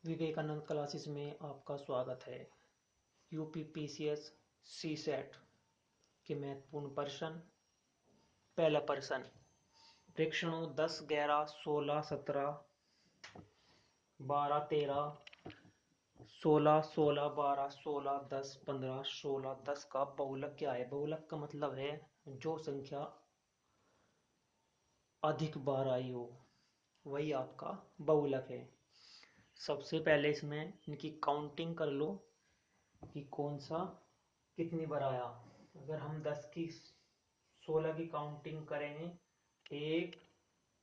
Vivekananda classes में आपका स्वागत है। यूपीपीसीएस सी सेट के महत्वपूर्ण प्रश्न। पहला प्रश्न, प्रेक्षणों 10, 11, 16, 17, 12, 13, 16, 16, 12, 16, 10, 15, 16, 10 का बहुलक क्या है? बहुलक का मतलब है जो संख्या अधिक बार आई हो, वही आपका बहुलक है। सबसे पहले इसमें इनकी काउंटिंग कर लो कि कौन सा कितनी बार आया। अगर हम 10 की 16 की काउंटिंग करेंगे, 1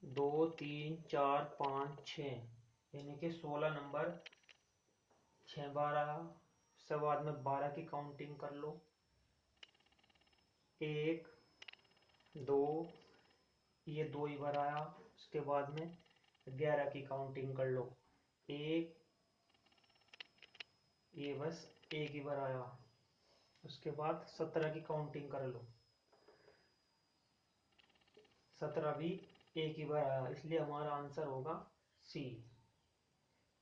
2 3 4 5 6, यानी कि 16 नंबर 6 बार आया। उसके बाद में 12 की काउंटिंग कर लो, 1 2, ये 2 ही बार आया। उसके बाद में 11 की काउंटिंग कर लो, 1, ये बस 1 ही बार आया। उसके बाद 17 की काउंटिंग कर लो, 17 भी 1 ही बार आया। इसलिए हमारा आंसर होगा सी।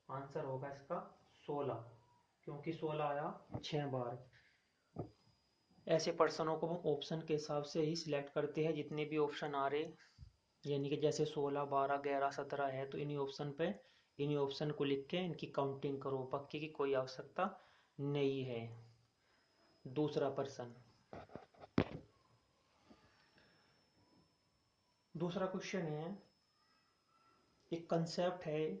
आंसर होगा इसका 16, क्योंकि 16 आया 6 बार। ऐसे प्रश्नों को हम ऑप्शन के हिसाब से ही सिलेक्ट करते हैं। जितने भी ऑप्शन आ रहे, यानी कि जैसे 16, 12, 11, 17 है, तो इन्हीं ऑप्शन को लिख के इनकी काउंटिंग करो। बाकी की कोई आवश्यकता नहीं है। दूसरा प्रश्न, दूसरा क्वेश्चन है, एक कंसेप्ट है,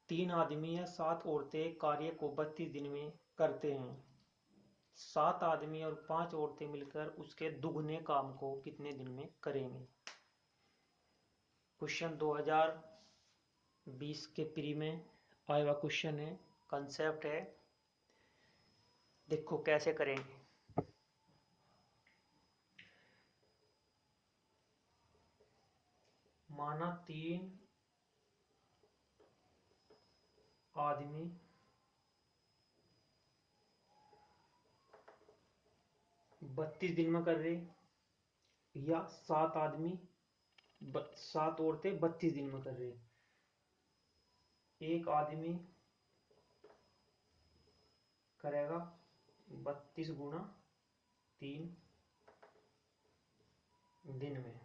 3 आदमी या 7 औरतें कार्य को 32 दिन में करते हैं। 7 आदमी और 5 औरतें मिलकर उसके दुगने काम को कितने दिन में करेंगे? क्वेश्चन 2020 के प्री में आया हुआ क्वेश्चन है, कंसेप्ट है। देखो कैसे करेंगे। माना 3 आदमी 32 दिन में कर रहे, या 7 आदमी 7 औरतें 32 दिन में कर रहे। एक आदमी करेगा 32 गुना 3 दिन में।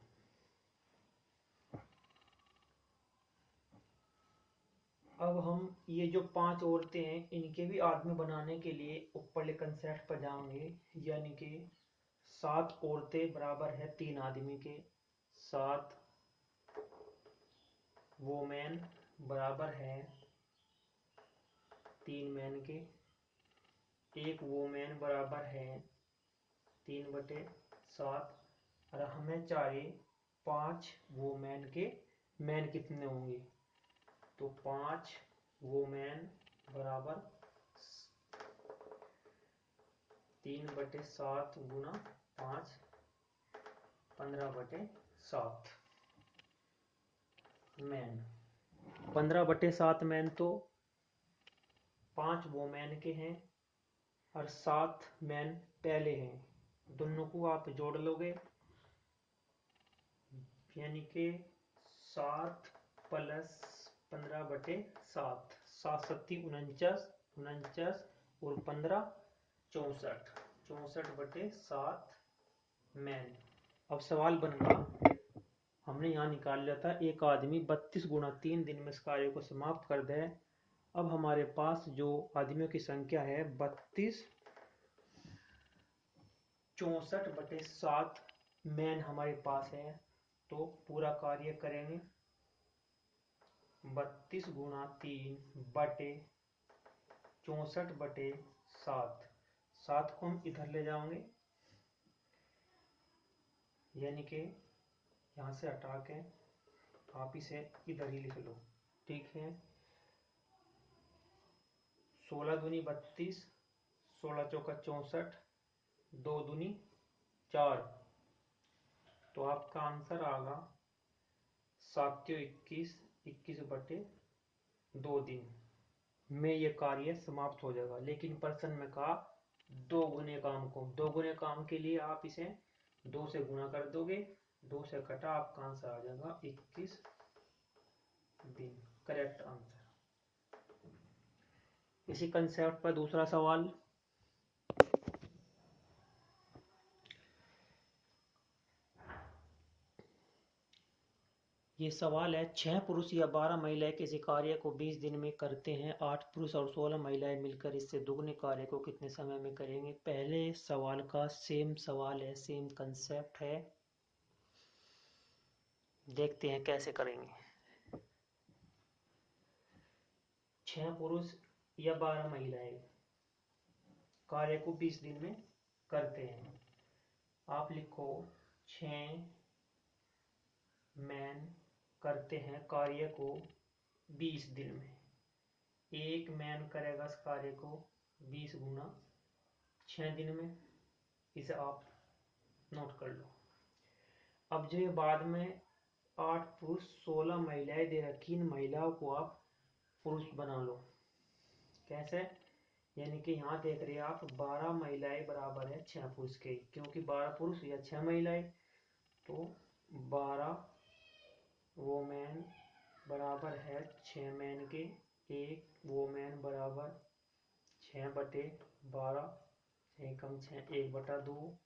अब हम ये जो 5 औरतें हैं, इनके भी आदमी बनाने के लिए ऊपर कंसेप्ट पर जाएंगे, यानी कि 7 औरतें बराबर है 3 आदमी के, 7 वोमेन बराबर है 3 मैन के, एक वोमेन बराबर है 3/7, और हमें चाहिए 5 वोमेन के मैन कितने होंगे। तो 5 वोमेन बराबर 3/7 गुना 5, 15/7 मैन। 15/7 मैन तो 5 वोमेन के हैं और 7 मैन पहले हैं। दोनों को आप जोड़ लोगे, यानी कि 7 प्लस 15/7, 7 सत्ती 49, 49 और 15 64, 64/7 मैन। अब सवाल बन गया, हमने यहाँ निकाल लिया था एक आदमी 32 गुना 3 दिन में इस कार्य को समाप्त कर दे। अब हमारे पास जो आदमियों की संख्या है 32, 64/7 मैन हमारे पास है। तो पूरा कार्य करेंगे 32 गुना 3 बटे 64/7। 7 को हम इधर ले जाओगे, यानी कि यहाँ से हटा के आप इसे इधर ही लिख लो, ठीक है। 16 दूनी 32, 16 चौका 64, 2 दूनी 4, तो आपका आंसर आएगा 7 21, 21/2 दिन में ये कार्य समाप्त हो जाएगा। लेकिन प्रश्न में कहा 2 गुने काम को, 2 गुने काम के लिए आप इसे 2 से गुना कर दोगे, 2 से कटा आपका आंसर आ जाएगा 21 दिन। Correct answer. इसी कंसेप्ट पर दूसरा सवाल। ये सवाल है, 6 पुरुष या 12 महिलाएं किसी कार्य को 20 दिन में करते हैं। 8 पुरुष और 16 महिलाएं मिलकर इससे दुगने कार्य को कितने समय में करेंगे। पहले सवाल का सेम सवाल है, सेम कंसेप्ट है, देखते हैं कैसे करेंगे। 6 पुरुष या 12 महिलाएं कार्य को 20 दिन में करते हैं। आप लिखो 6 मैन करते हैं कार्य को 20 दिन में। एक मैन करेगा इस कार्य को 20 गुना 6 दिन में। इसे आप नोट कर लो। अब जो बाद में 8 पुरुष 16 महिलाएं दे रखी, इन महिलाओं को आप पुरुष बना लो। कैसे? यानी कि यहाँ देख रहे हैं आप 12 महिलाएं बराबर है 6 पुरुष के, क्योंकि 12 पुरुष या 6 महिलाएं, तो 12 वोमेन बराबर है 6 मैन के। एक वोमेन बराबर 6/12, 6 कम 6, 1/2।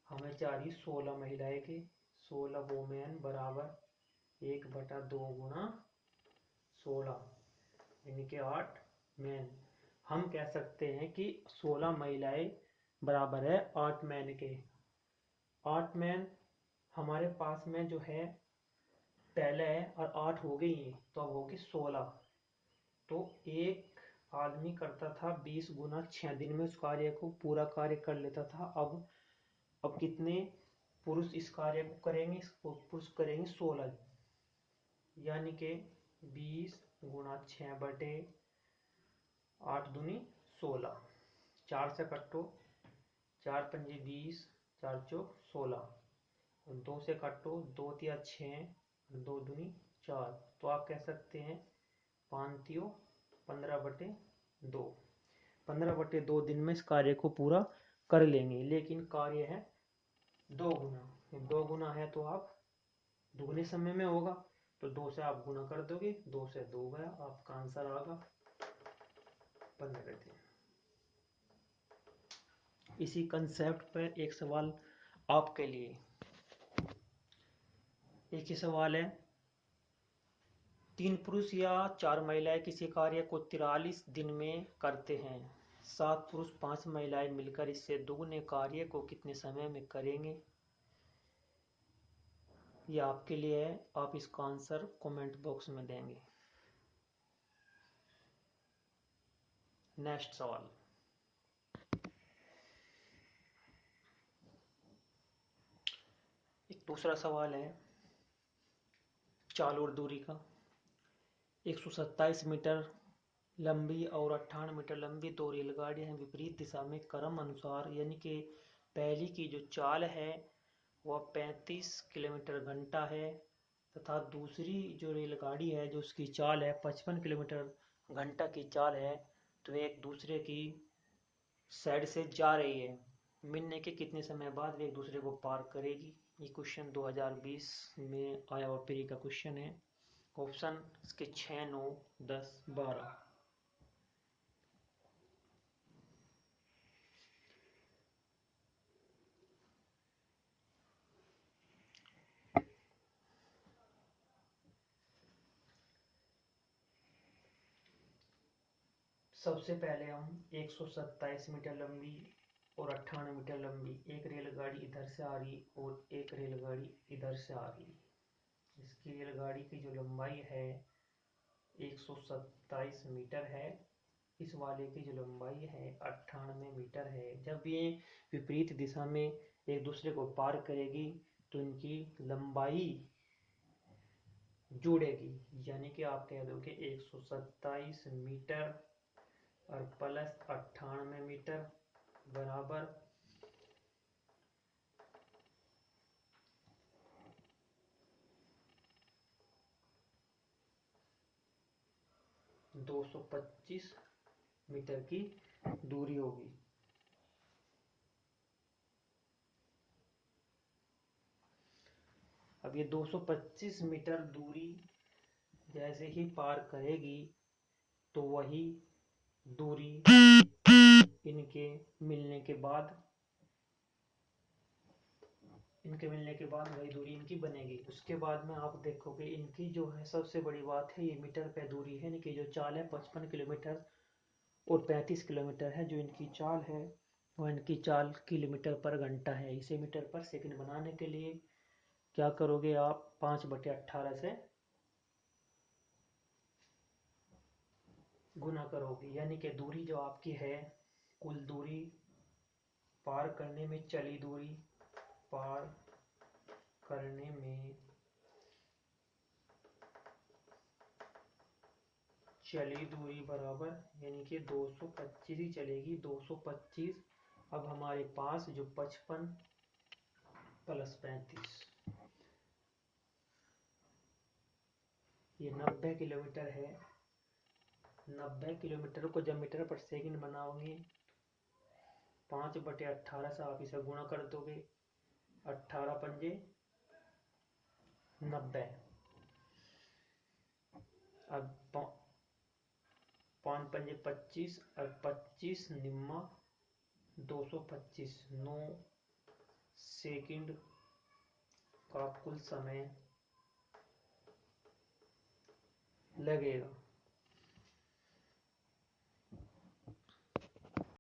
हमें चाहिए 16 महिलाएं के। 16 वोमेन बराबर 1/2 गुना 16, यानी कि 8 मैन। हम कह सकते हैं कि 16 महिलाएं बराबर है 8 मैन के। 8 मैन हमारे पास में जो है पहले है, और 8 हो गई है, तो अब होगी 16। तो एक आदमी करता था 20 गुना 6 दिन में उस कार्य को पूरा कार्य कर लेता था। अब कितने पुरुष इस कार्य को करेंगे? पुरुष करेंगे 16, यानी कि 20 गुना 6/8 दूनी 16। 4 से कटो, 4 पंजे 20, 4 चौक 16, और 2 से काटो, 2 तिया 6, 2 दूनी 4। तो आप कह सकते हैं 5 तियो 15/2। 15/2 दिन में इस कार्य को पूरा कर लेंगे। लेकिन कार्य है 2 गुना। 2 गुना है तो आप दुगने समय में होगा, तो 2 से आप गुना कर दोगे, 2 से 2 गया, आपका आंसर आएगा 15 दिन। इसी कंसेप्ट पर एक सवाल आपके लिए। एक ही सवाल है, 3 पुरुष या 4 महिलाएं किसी कार्य को 43 दिन में करते हैं। 7 पुरुष 5 महिलाएं मिलकर इससे दुगने कार्य को कितने समय में करेंगे। ये आपके लिए है, आप इसका आंसर कमेंट बॉक्स में देंगे। नेक्स्ट सवाल। एक दूसरा सवाल है चाल और दूरी का। 127 मीटर लंबी और 58 मीटर लंबी 2 रेलगाड़ियां हैं विपरीत दिशा में क्रम अनुसार, यानी कि पहली की जो चाल है वह 35 किलोमीटर घंटा है, तथा दूसरी जो रेलगाड़ी है जो उसकी चाल है 55 किलोमीटर घंटा की चाल है। तो एक दूसरे की साइड से जा रही है। मिलने के कितने समय बाद वे एक दूसरे को पार करेगी। ये क्वेश्चन 2020 में आया हुआ प्री का क्वेश्चन है। ऑप्शन इसके 6, 9, 10, 12। सबसे पहले हम 127 मीटर लंबी और 58 मीटर लंबी एक रेलगाड़ी इधर से आ रही और एक रेलगाड़ी इधर से आ रही। इसकी रेलगाड़ी की जो लंबाई है 127 मीटर है, इस वाले की जो लंबाई है 98 मीटर है। जब ये विपरीत दिशा में एक दूसरे को पार करेगी तो इनकी लंबाई जुड़ेगी, यानी कि आप कह दो कि 127 मीटर और प्लस 98 मीटर बराबर 225 मीटर की दूरी होगी। अब ये 225 मीटर दूरी जैसे ही पार करेगी तो वही दूरी इनके मिलने के बाद वही दूरी इनकी बनेगी। उसके बाद में आप देखोगे इनकी जो है सबसे बड़ी बात है, ये मीटर पे दूरी है। इनकी जो चाल है 55 किलोमीटर और 35 किलोमीटर है। जो इनकी चाल है वो इनकी चाल किलोमीटर पर घंटा है। इसे मीटर पर सेकंड बनाने के लिए क्या करोगे आप, 5/18 से गुना करोगे। यानी कि दूरी जो आपकी है, कुल दूरी पार करने में चली दूरी, पार करने में चली दूरी बराबर, यानी कि 225 ही चलेगी, 225। अब हमारे पास जो 55 प्लस 35, ये 90 किलोमीटर है। 90 किलोमीटर को जब मीटर पर सेकंड बनाओगे, 5/18 से आप इसे गुणा कर दोगे। 18×5 = 90। अब 5×5 = 25 और 25 निम्मा 225, 9 सेकंड का कुल समय लगेगा।